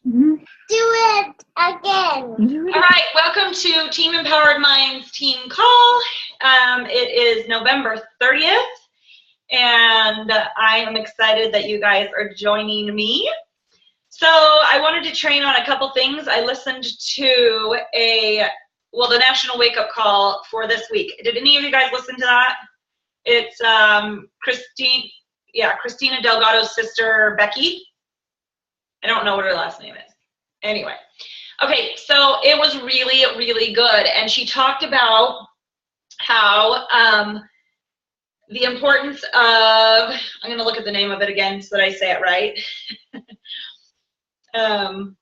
Do it again. All right, welcome to Team Empowered Minds Team Call. It is November 30th, and I am excited that you guys are joining me. So I wanted to train on a couple things. I listened to the National Wake Up Call for this week. Did any of you guys listen to that? It's Christina Delgado's sister, Becky. I don't know what her last name is. Anyway, okay, so it was really, really good. And she talked about how the importance of, I'm going to look at the name of it again so that I say it right. Hang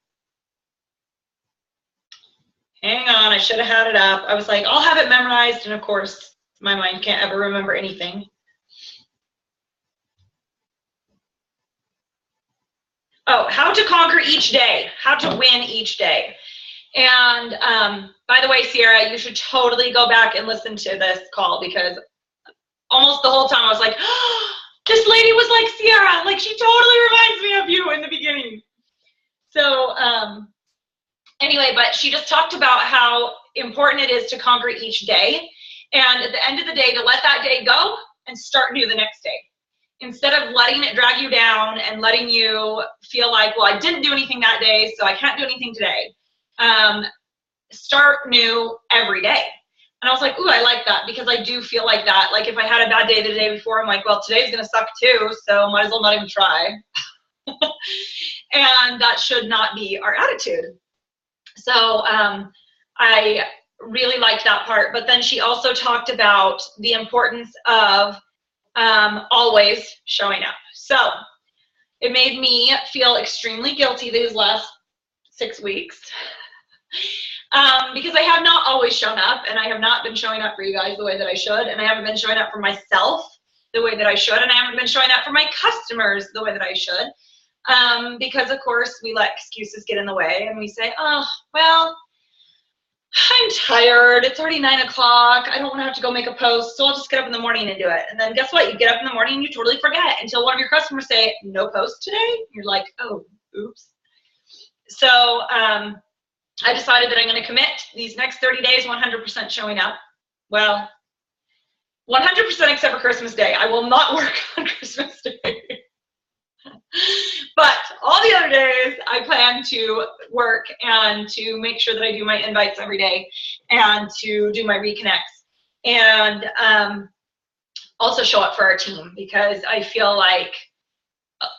on, I should have had it up. I was like, I'll have it memorized. And of course, my mind can't ever remember anything. Oh, how to conquer each day, how to win each day. And by the way, Sierra, you should totally go back and listen to this call because almost the whole time I was like, oh, this lady was like Sierra, like she totally reminds me of you in the beginning. So anyway, but she just talked about how important it is to conquer each day. And at the end of the day, to let that day go and start new the next day. Instead of letting it drag you down and letting you feel like, well, I didn't do anything that day, so I can't do anything today. Start new every day. And I was like, ooh, I like that because I do feel like that. Like if I had a bad day the day before, I'm like, well, today's going to suck too, so might as well not even try. And that should not be our attitude. So I really like that part. But then she also talked about the importance of always showing up. So it made me feel extremely guilty these last 6 weeks because I have not always shown up, and I have not been showing up for you guys the way that I should, and I haven't been showing up for myself the way that I should, and I haven't been showing up for my customers the way that I should, because of course we let excuses get in the way, and we say, oh, well, I'm tired, it's already 9 o'clock, I don't want to have to go make a post, so I'll just get up in the morning and do it. And then guess what? You get up in the morning and you totally forget until one of your customers say, no post today? You're like, oh, oops. So I decided that I'm going to commit these next 30 days 100% showing up. Well, 100% except for Christmas Day. I will not work on Christmas Day. But all the other days, I plan to work and to make sure that I do my invites every day and to do my reconnects and also show up for our team because I feel like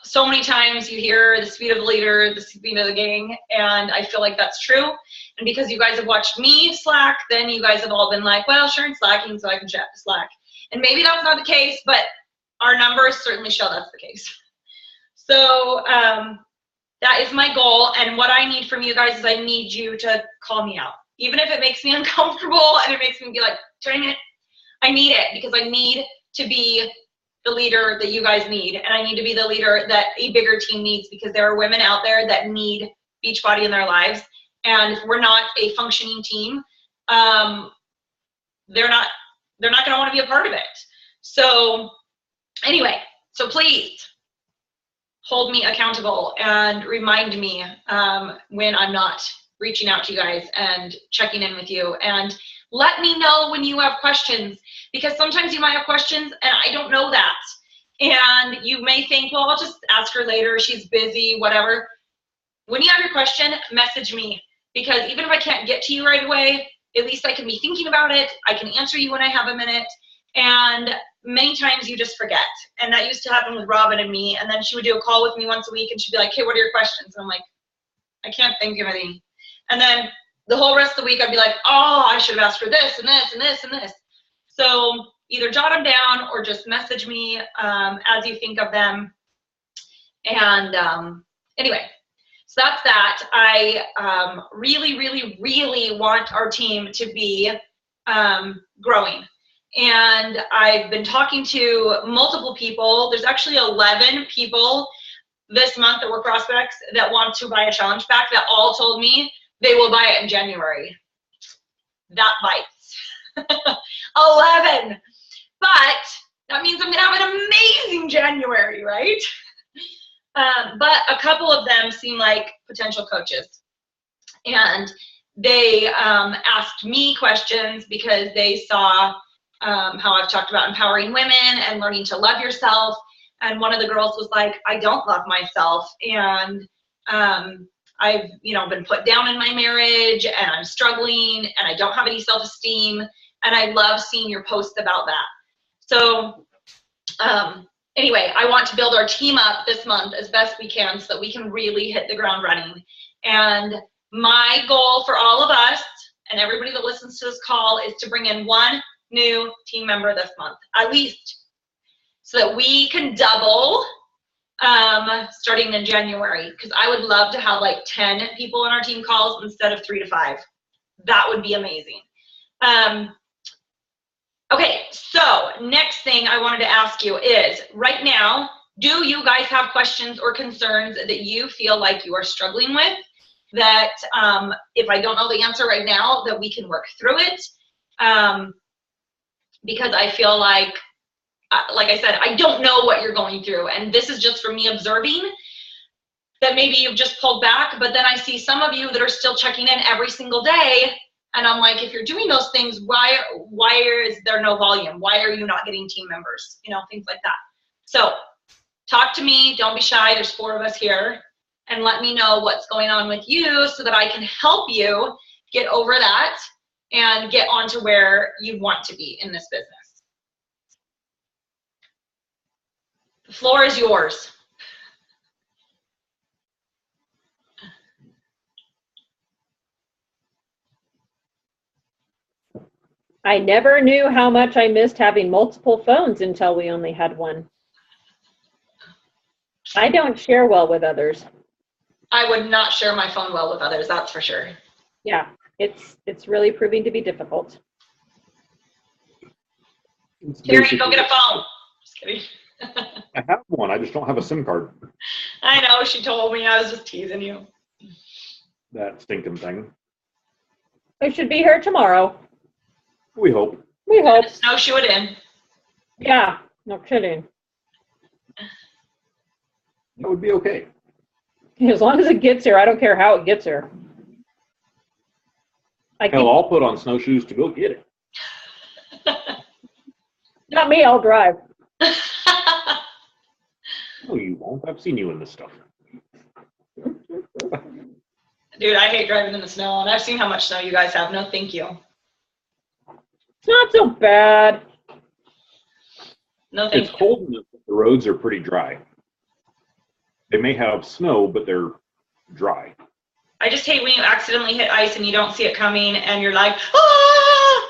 so many times you hear the speed of the leader, the speed of the gang, and I feel like that's true. And because you guys have watched me Slack, then you guys have all been like, well, Sharon's slacking, so I can chat to Slack. And maybe that's not the case, but our numbers certainly show that's the case. So that is my goal, and what I need from you guys is I need you to call me out. Even if it makes me uncomfortable and it makes me be like, dang it, I need it because I need to be the leader that you guys need, and I need to be the leader that a bigger team needs because there are women out there that need Beachbody in their lives, and if we're not a functioning team, they're not going to want to be a part of it. So anyway, so please hold me accountable and remind me when I'm not reaching out to you guys and checking in with you, and let me know when you have questions because sometimes you might have questions and I don't know that, and you may think, well, I'll just ask her later, she's busy, whatever. When you have your question, message me because even if I can't get to you right away, at least I can be thinking about it. I can answer you when I have a minute, and many times you just forget. And that used to happen with Robin and me. And then she would do a call with me once a week and she'd be like, hey, what are your questions? And I'm like, I can't think of any. And then the whole rest of the week I'd be like, oh, I should have asked for this and this and this and this. So either jot them down or just message me as you think of them. And anyway, so that's that. I really, really, really want our team to be growing. And I've been talking to multiple people. There's actually 11 people this month that were prospects that want to buy a challenge pack that all told me they will buy it in January. That bites. 11. But that means I'm going to have an amazing January, right? But a couple of them seem like potential coaches. And they asked me questions because they saw how I've talked about empowering women and learning to love yourself. And one of the girls was like, I don't love myself. And I've, been put down in my marriage and I'm struggling and I don't have any self-esteem. And I love seeing your posts about that. So anyway, I want to build our team up this month as best we can so that we can really hit the ground running. And my goal for all of us and everybody that listens to this call is to bring in one new team member this month, at least, so that we can double starting in January, because I would love to have like 10 people on our team calls instead of 3 to 5. That would be amazing. Okay, so next thing I wanted to ask you is, right now, do you guys have questions or concerns that you feel like you are struggling with, that if I don't know the answer right now, that we can work through it? Because I feel like I said, I don't know what you're going through. And this is just from me observing that maybe you've just pulled back, but then I see some of you that are still checking in every single day. And I'm like, if you're doing those things, why is there no volume? Why are you not getting team members? Things like that. So talk to me. Don't be shy. There's 4 of us here. And let me know what's going on with you so that I can help you get over that and get onto where you want to be in this business. The floor is yours. I never knew how much I missed having multiple phones until we only had one. I don't share well with others. I would not share my phone well with others, that's for sure. Yeah, it's really proving to be difficult. Carrie, go get a phone. Just kidding. I have one. I just don't have a SIM card. I know, she told me. I was just teasing you. That stinking thing. I should be here tomorrow. We hope. We hope. Snowshoe it in. Yeah, no kidding. That would be okay. As long as it gets here, I don't care how it gets here. Hell, I'll put on snowshoes to go get it. Not me, I'll drive. No, you won't. I've seen you in this stuff. Dude, I hate driving in the snow, and I've seen how much snow you guys have. No, thank you. It's not so bad. No, thank you. It's cold enough that the roads are pretty dry. They may have snow, but they're dry. I just hate when you accidentally hit ice and you don't see it coming, and you're like, ah!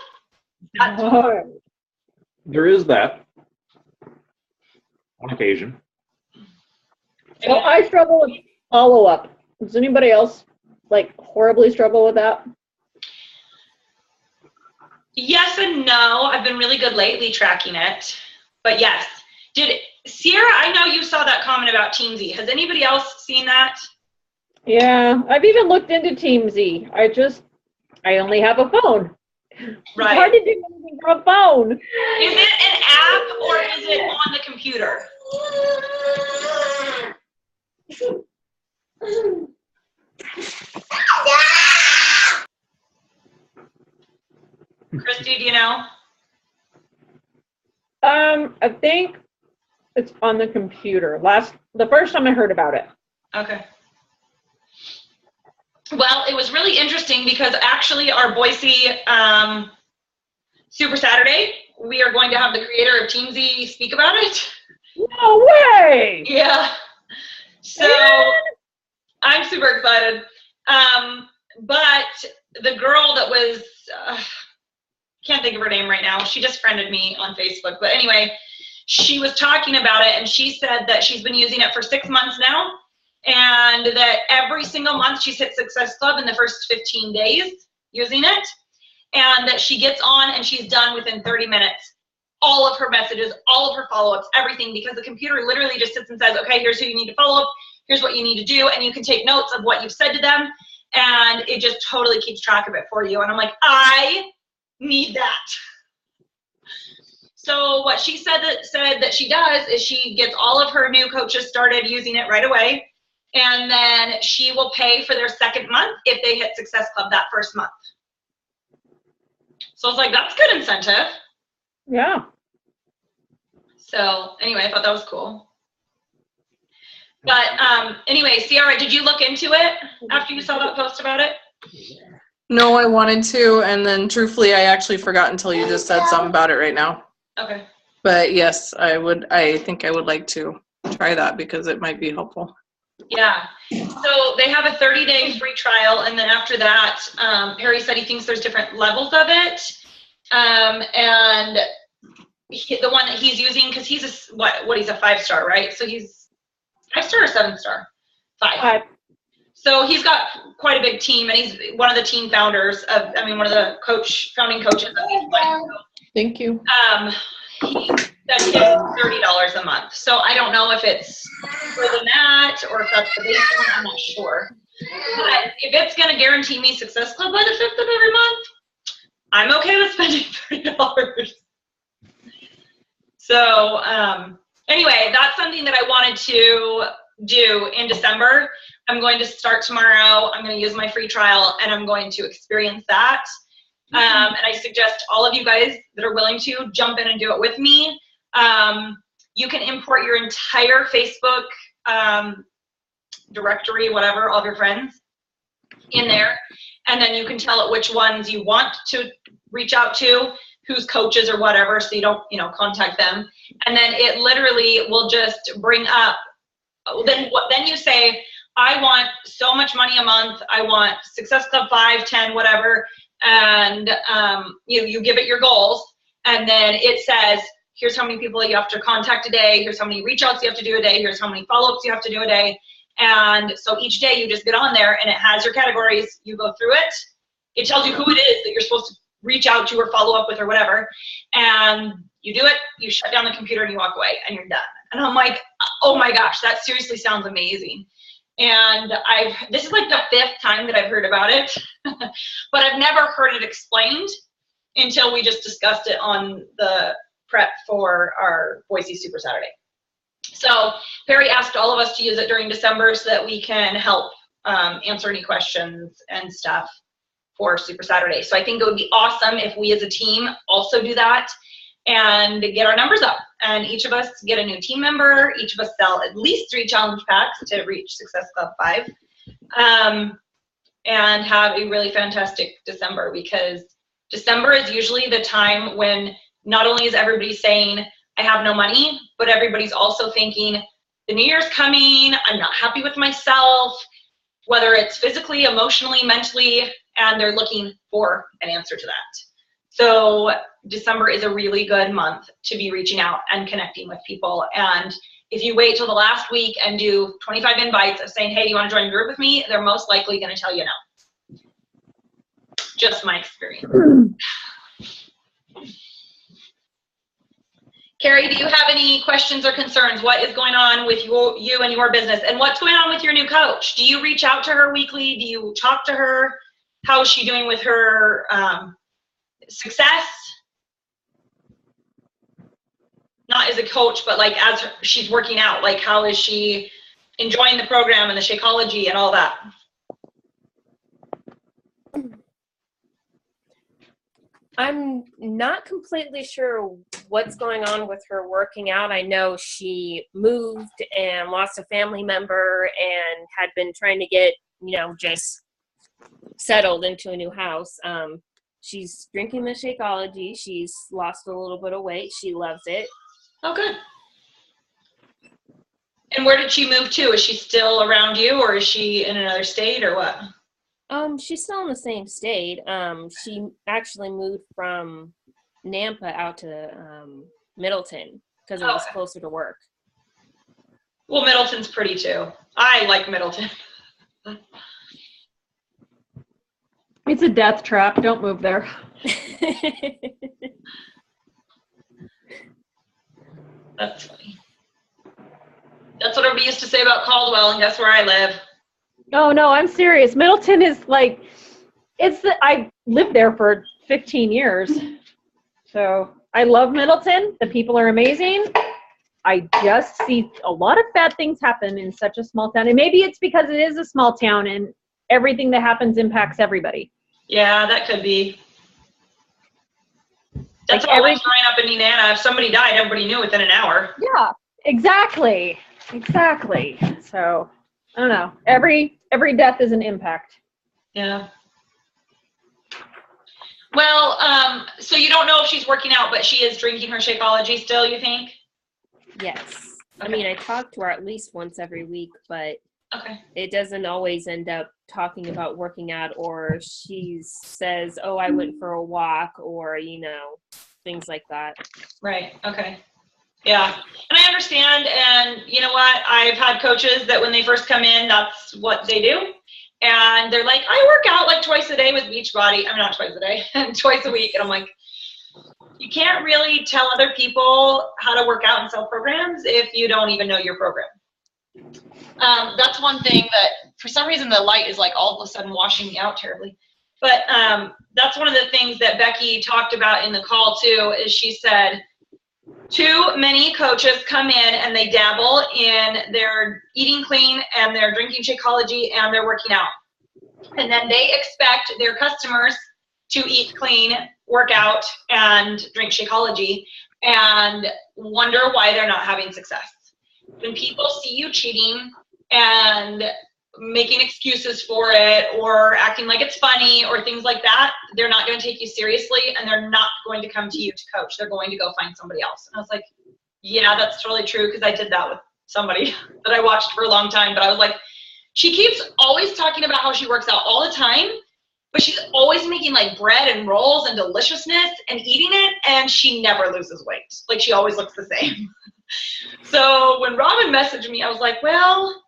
There is that on occasion. So I struggle with follow-up. Does anybody else horribly struggle with that? Yes and no. I've been really good lately tracking it. But yes. Did Sierra, I know you saw that comment about Teamzy. Has anybody else seen that? Yeah, I've even looked into Teamzy. I only have a phone. Right. It's hard to do anything from a phone. Is it an app or is it on the computer? Christy, do you know? I think it's on the computer. The first time I heard about it. Okay. Well, it was really interesting because actually our Boise Super Saturday, we are going to have the creator of Teamzy speak about it. No way! Yeah. So I'm super excited. But the girl that was, can't think of her name right now. She just friended me on Facebook. But anyway, she was talking about it and she said that she's been using it for 6 months now. And that every single month she's hit Success Club in the first 15 days using it. And that she gets on and she's done within 30 minutes. All of her messages, all of her follow-ups, everything, because the computer literally just sits and says, okay, here's who you need to follow up. Here's what you need to do. And you can take notes of what you've said to them. And it just totally keeps track of it for you. And I'm like, I need that. So what she said that she does is she gets all of her new coaches started using it right away, and then she will pay for their second month if they hit Success Club that first month. So I was like, that's good incentive. Yeah. So anyway, I thought that was cool. But anyway, Ciara, did you look into it after you saw that post about it? No, I wanted to, and then truthfully, I actually forgot until you just said something about it right now. Okay. But yes, I think I would like to try that because it might be helpful. Yeah. So they have a 30-day free trial, and then after that, Perry said he thinks there's different levels of it. And the one that he's using, because he's he's a 5-star, right? So he's 5-star or 7-star? 5. So he's got quite a big team, and he's one of the team founders of, one of the founding coaches of these places. Thank you. He said he gets $30 a month. So I don't know if it's more than that or if that's the baseline. I'm not sure. But if it's going to guarantee me Success Club by the 5th of every month, I'm okay with spending $30. So anyway, that's something that I wanted to do in December. I'm going to start tomorrow. I'm going to use my free trial, and I'm going to experience that. And I suggest all of you guys that are willing to jump in and do it with me. You can import your entire Facebook directory, whatever, all of your friends in there. And then you can tell it which ones you want to reach out to, who's coaches or whatever, so you don't, contact them. And then it literally will just bring up, then you say, I want so much money a month. I want Success Club 5, 10, whatever. And you give it your goals. And then it says, here's how many people you have to contact a day. Here's how many reach outs you have to do a day. Here's how many follow-ups you have to do a day. And so each day you just get on there, and it has your categories. You go through it. It tells you who it is that you're supposed to reach out to or follow up with or whatever. And you do it, you shut down the computer, and you walk away, and you're done. And I'm like, oh my gosh, that seriously sounds amazing. And this is like the 5th time that I've heard about it, but I've never heard it explained until we just discussed it on the prep for our Boise Super Saturday. So Perry asked all of us to use it during December so that we can help answer any questions and stuff for Super Saturday. So I think it would be awesome if we as a team also do that and get our numbers up. And each of us get a new team member. Each of us sell at least 3 challenge packs to reach Success Club 5. And have a really fantastic December, because December is usually the time when not only is everybody saying, I have no money, but everybody's also thinking, the new year's coming, I'm not happy with myself, whether it's physically, emotionally, mentally, and they're looking for an answer to that. So December is a really good month to be reaching out and connecting with people. And if you wait till the last week and do 25 invites of saying, hey, do you want to join a group with me? They're most likely going to tell you no. Just my experience. Carrie, do you have any questions or concerns? What is going on with you and your business? And what's going on with your new coach? Do you reach out to her weekly? Do you talk to her? How is she doing with her success? Not as a coach, but like as she's working out, like how is she enjoying the program and the Shakeology and all that? I'm not completely sure what's going on with her working out. I know she moved and lost a family member and had been trying to get, just settled into a new house. She's drinking the Shakeology. She's lost a little bit of weight. She loves it. Oh, good. And where did she move to? Is she still around you, or is she in another state, or what? She's still in the same state. She actually moved from Nampa out to Middleton because it was closer to work. Well, Middleton's pretty too. I like Middleton. It's a death trap. Don't move there. That's funny. That's what everybody used to say about Caldwell, and guess where I live? Oh, no, I'm serious. Middleton is like, I lived there for 15 years. So I love Middleton. The people are amazing. I just see a lot of bad things happen in such a small town. And maybe it's because it is a small town and everything that happens impacts everybody. Yeah, that could be. That's Like how I was growing up in Nenana. If somebody died, everybody knew within an hour. Yeah, exactly. Exactly. So, I don't know. Every death is an impact. Yeah. Well, so you don't know if she's working out, but she is drinking her Shakeology still, you think? Yes. I Okay. mean, I talk to her at least once every week, but Okay. it doesn't always end up talking about working out, or she says, oh, I went for a walk, or, things like that. Right. Okay. Yeah. And I understand. And you know what? I've had coaches that when they first come in, that's what they do. And they're like, I work out like twice a day with Beachbody. I'm not twice a day, twice a week. And I'm like, you can't really tell other people how to work out and sell programs if you don't even know your program. That's one thing that for some reason the light is like all of a sudden washing me out terribly. But that's one of the things that Becky talked about in the call too, is she said, too many coaches come in and they dabble in their eating clean and their drinking Shakeology and they're working out. And then they expect their customers to eat clean, work out, and drink Shakeology and wonder why they're not having success. When people see you cheating and making excuses for it or acting like it's funny or things like that, they're not going to take you seriously and they're not going to come to you to coach. They're going to go find somebody else. And I was like, yeah, that's totally true, because I did that with somebody that I watched for a long time. But I was like, she keeps always talking about how she works out all the time, but she's always making like bread and rolls and deliciousness and eating it, and she never loses weight. Like, she always looks the same. So when Robin messaged me, I was like, well,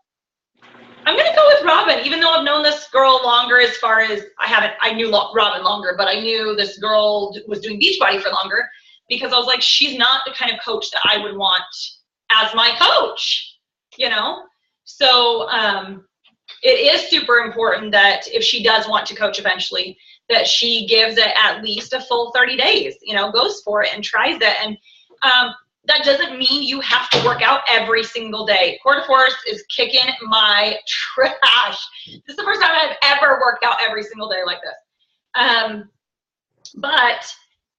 I'm going to go with Robin, even though I've known this girl longer. As far as I knew Robin longer, but I knew this girl was doing Beachbody for longer, because I was like, she's not the kind of coach that I would want as my coach, So it is super important that if she does want to coach eventually, that she gives it at least a full 30 days, goes for it and tries it. And that doesn't mean you have to work out every single day. Core de Force is kicking my trash. This is the first time I've ever worked out every single day like this. But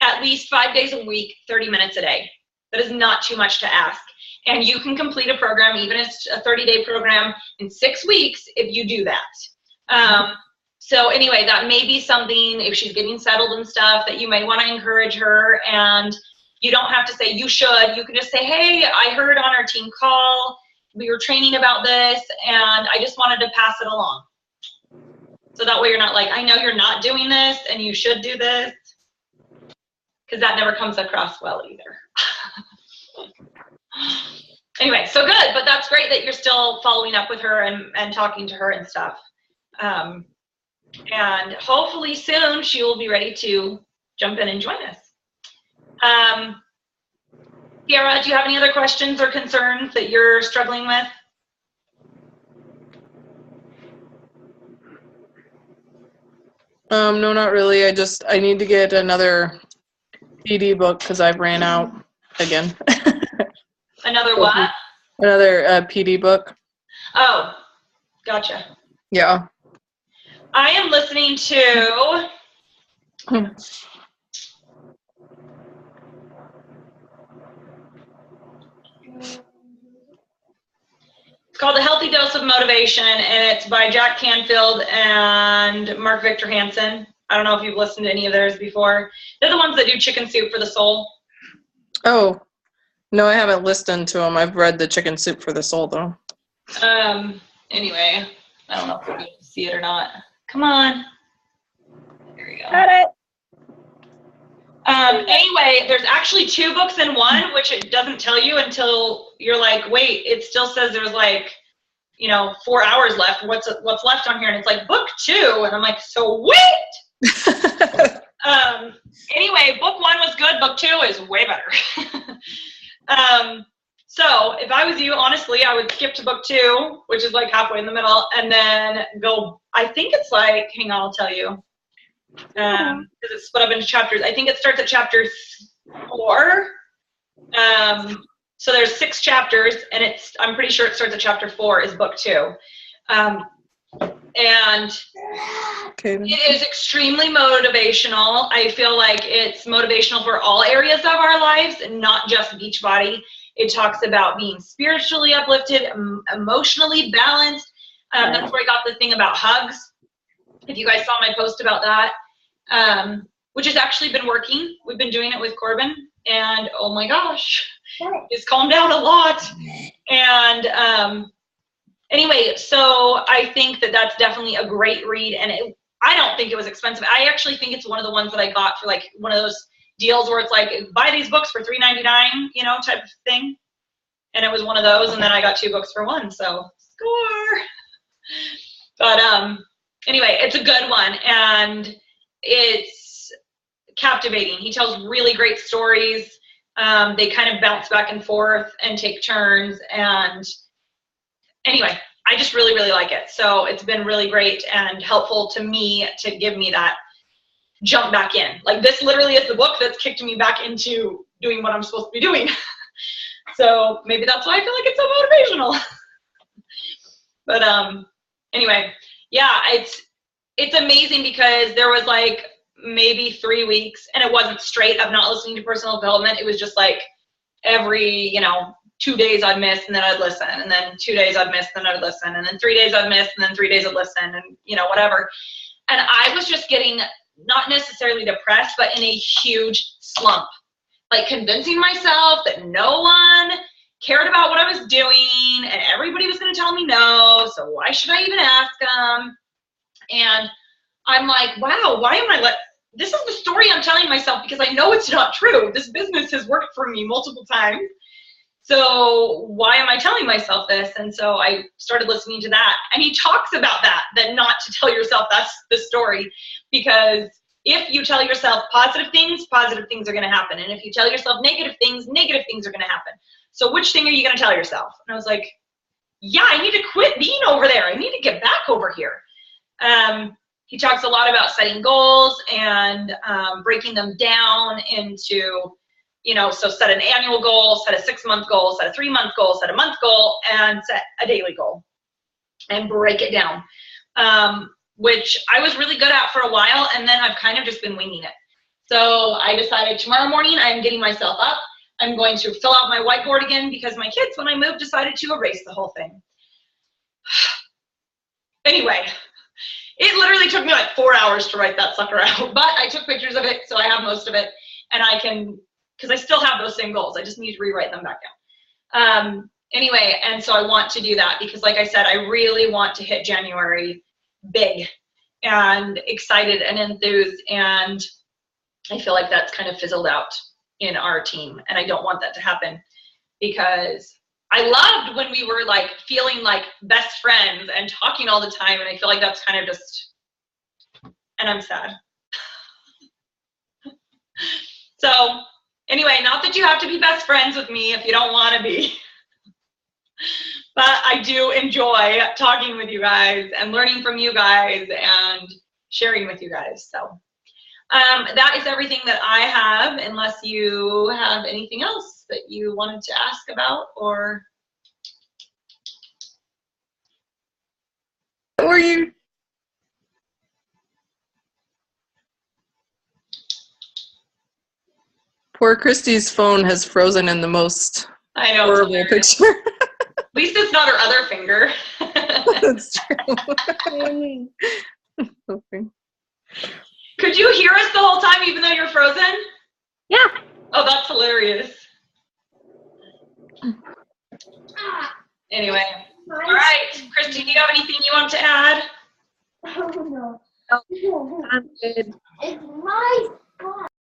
at least 5 days a week, 30 minutes a day. That is not too much to ask. And you can complete a program, even if it's a 30-day program, in 6 weeks if you do that. So anyway, that may be something, if she's getting settled and stuff, that you may want to encourage her. And you don't have to say you should. You can just say, hey, I heard on our team call, we were training about this, and I just wanted to pass it along. So that way you're not like, I know you're not doing this and you should do this, because that never comes across well either. Anyway, so good, but that's great that you're still following up with her and talking to her and stuff. And hopefully soon she will be ready to jump in and join us. Kiara, do you have any other questions or concerns that you're struggling with? No, not really. I need to get another PD book because I've ran out again. Another what? Another PD book. Oh, gotcha. Yeah. I am listening to it's called A Healthy Dose of Motivation, and it's by Jack Canfield and Mark Victor Hansen. I don't know if you've listened to any of theirs before. They're the ones that do Chicken Soup for the Soul. Oh, no, I haven't listened to them. I've read the Chicken Soup for the Soul, though. Anyway, I don't know if we're going to see it or not. Come on. There we go. Got it. Anyway, there's actually 2 books in one, which it doesn't tell you until you're like, wait, it still says there's like, 4 hours left. What's left on here? And it's like book 2. And I'm like, so wait. Anyway, book 1 was good. Book 2 is way better. So if I was you, honestly, I would skip to book 2, which is like halfway in the middle, and then go, I think it's like, hang on, I'll tell you. Because it's split up into chapters. I think it starts at chapter 4. So there's 6 chapters, and I'm pretty sure it starts at chapter 4 is book 2. And it is extremely motivational. I feel like it's motivational for all areas of our lives and not just Beachbody. It talks about being spiritually uplifted, emotionally balanced. That's where I got the thing about hugs. If you guys saw my post about that, which has actually been working. We've been doing it with Corbin, and oh my gosh, it's calmed down a lot. And anyway, so I think that that's definitely a great read, and I don't think it was expensive. I actually think it's one of the ones that I got for like one of those deals where it's like, buy these books for $3.99, you know, type of thing. And it was one of those, and then I got 2 books for 1, so score. But anyway, it's a good one, and it's captivating. He tells really great stories. They kind of bounce back and forth and take turns, and anyway, I just really, really like it. So it's been really great and helpful to me to give me that jump back in. Like, this literally is the book that's kicked me back into doing what I'm supposed to be doing. So maybe that's why I feel like it's so motivational. But anyway, yeah, it's amazing because there was like maybe 3 weeks, and it wasn't straight of not listening to personal development. It was just like every, 2 days I'd miss, and then I'd listen, and then 2 days I'd miss, and then I'd listen, and then 3 days I'd miss, and then 3 days I'd listen, and whatever. And I was just getting not necessarily depressed, but in a huge slump, like convincing myself that no one cared about what I was doing, and everybody was going to tell me no, so why should I even ask them? And I'm like, wow, why am I this is the story I'm telling myself because I know it's not true. This business has worked for me multiple times. So why am I telling myself this? And so I started listening to that. And he talks about that not to tell yourself that's the story. Because if you tell yourself positive things are going to happen. And if you tell yourself negative things are going to happen. So which thing are you going to tell yourself? And I was like, yeah, I need to quit being over there. I need to get back over here. He talks a lot about setting goals and breaking them down into, so set an annual goal, set a 6-month goal, set a 3-month goal, set a month goal, and set a daily goal and break it down, which I was really good at for a while, and then I've kind of just been winging it. So I decided tomorrow morning I'm getting myself up. I'm going to fill out my whiteboard again because my kids, when I moved, decided to erase the whole thing. Anyway, it literally took me like 4 hours to write that sucker out, but I took pictures of it, so I have most of it, and I can, because I still have those same goals. I just need to rewrite them back down. Anyway, and so I want to do that because, like I said, I really want to hit January big and excited and enthused, and I feel like that's kind of fizzled out in our team, and I don't want that to happen because I loved when we were like feeling like best friends and talking all the time, and I feel like that's kind of just, and I'm sad. So anyway, not that you have to be best friends with me if you don't want to be, but I do enjoy talking with you guys and learning from you guys and sharing with you guys. So that is everything that I have, unless you have anything else that you wanted to ask about or. Or you. Poor Christy's phone has frozen in the most horrible picture. At least it's not her other finger. That's true. Okay. Could you hear us the whole time even though you're frozen? Yeah. Oh, that's hilarious. Anyway. All right. Christy, do you have anything you want to add? Oh, no. I'm good. It's my spot.